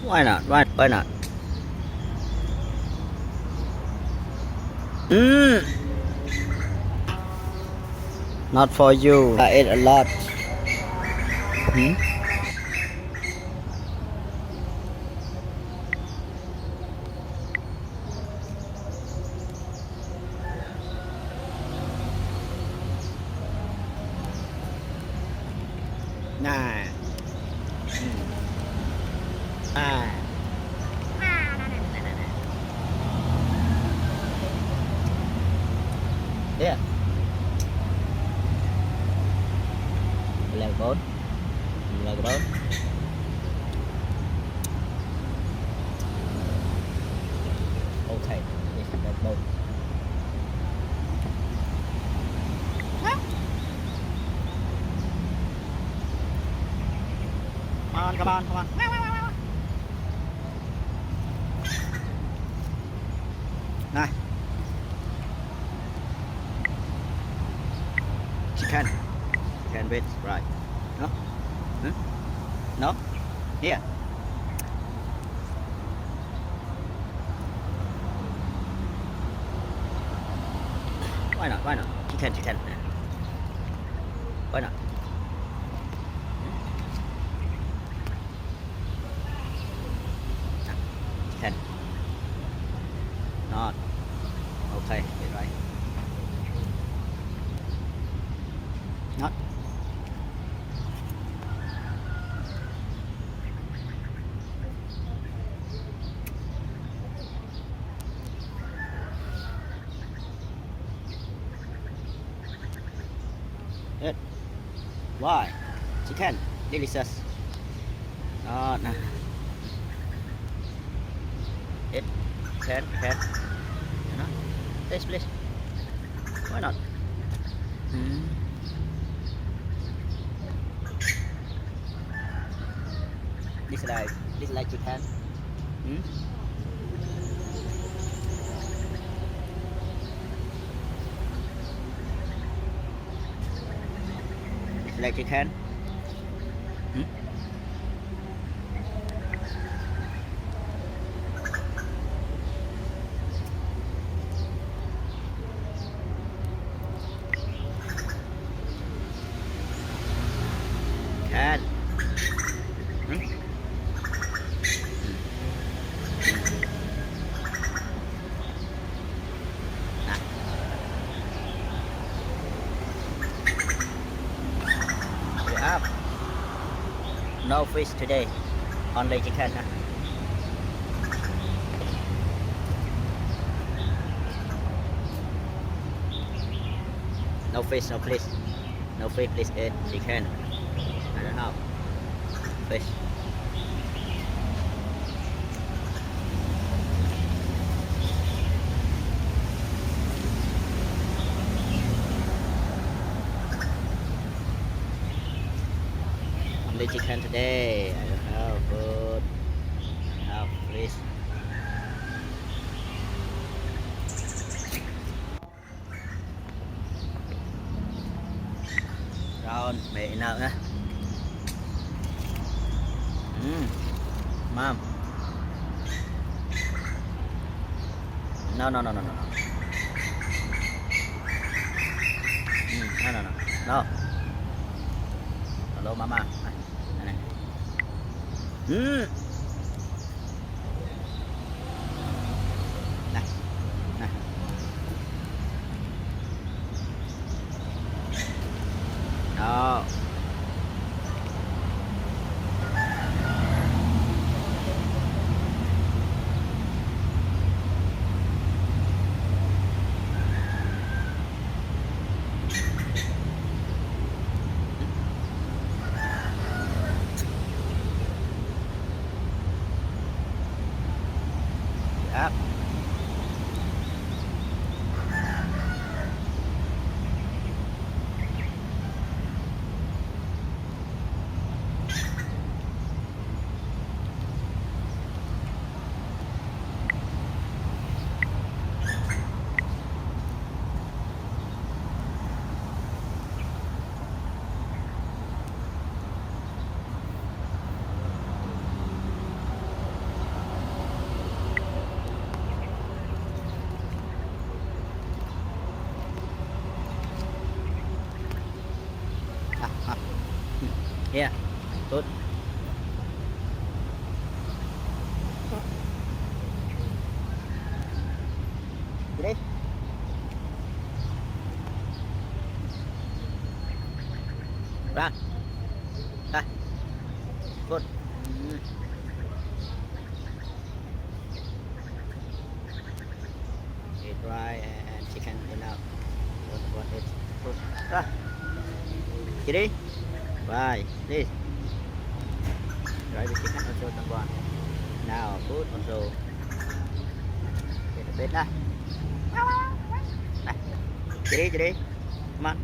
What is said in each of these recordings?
Why not? Why not? Mm. Not for you. I ate a lot. Hmm? Nah. Ah. Yeah. Leg bone. Leg bone. Okay. Yes, leg bone. Come on, come on. Này. Chicken. Chicken with right. No? Huh? No? Here. Why not? Why not? Chicken. Why not? Chicken. Not. Okay, get right. Not. Good. Why? Chicken. Delicious. Not. It. Can. You know? Please. Why not? Hmm. This like chicken. Hmm? Like chicken. Hmm? Can. Hmm? Nah. We have no fish today. Only chicken. Huh? No fish, no fish. No fish, please eat chicken. I don't know. Fish. Only chicken today. I don't have food. I have fish. Rồi, mẹ nào nha. Mom. No. No. Hello, mama. Này. Này. Này. Đó. Up. Here, food. Đi. Ra. Đây. Food. Eat rice and chicken enough. What is food? Ra. Chị đi. Bye. Đi. Rice with chicken also someone. Now food also. Get a bit lah. Này. Chị đi. Come on.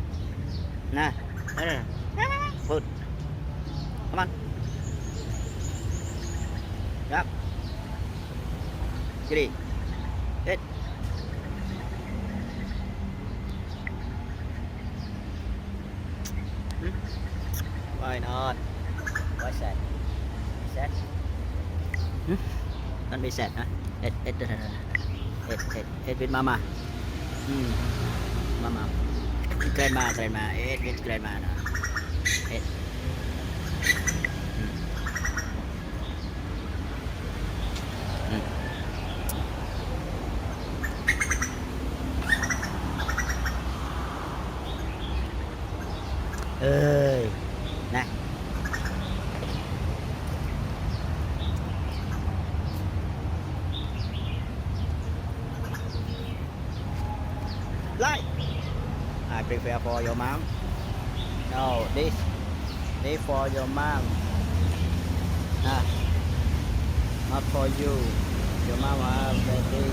Nè. Đây nè. Food. Come on. Yep. Chị đi. Eat. Why not? Why sad? Sad? Don't be sad, huh? Eat with mama. Mama. Grandma. Eat with grandma. Eat. Ơi. Nè. Like. I prepare for your mom. No, this for your mom. Not for you. Your mom have baby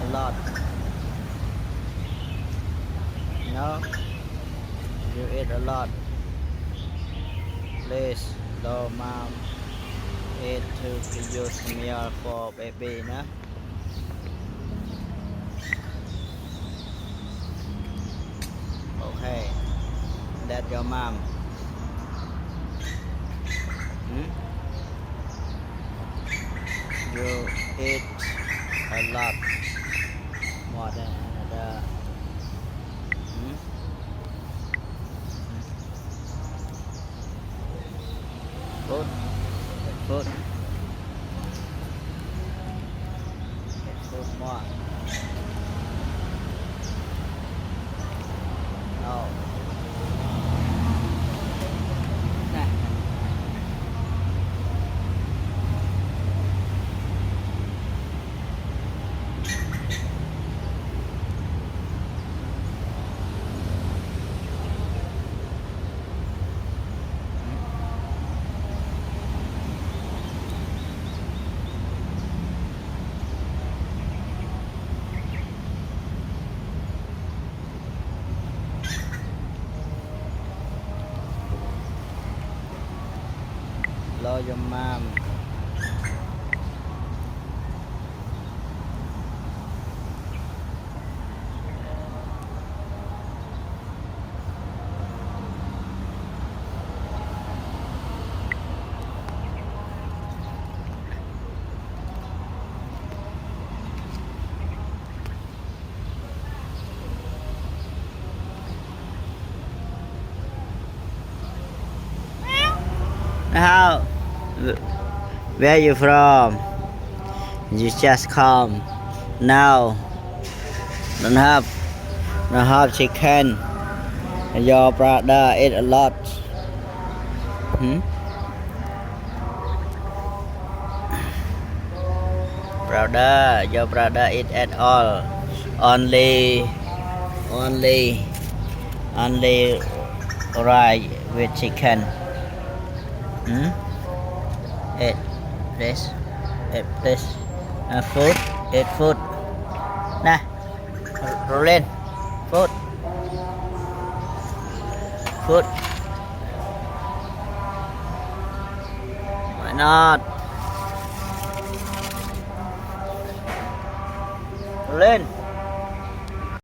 a lot. No, you eat a lot. Please, your mom eat to use meal for baby, no? Okay, that's your mom. You eat a lot more than another. Food. Food more. No. Nè. Love your mom. How? Where you from? You just come now. Don't have chicken. Your brother eat a lot. Your brother eat at all. Only rice with chicken. Eat this. Food. Eat food. Nè. Roll lên. Food. Why not? Roll lên.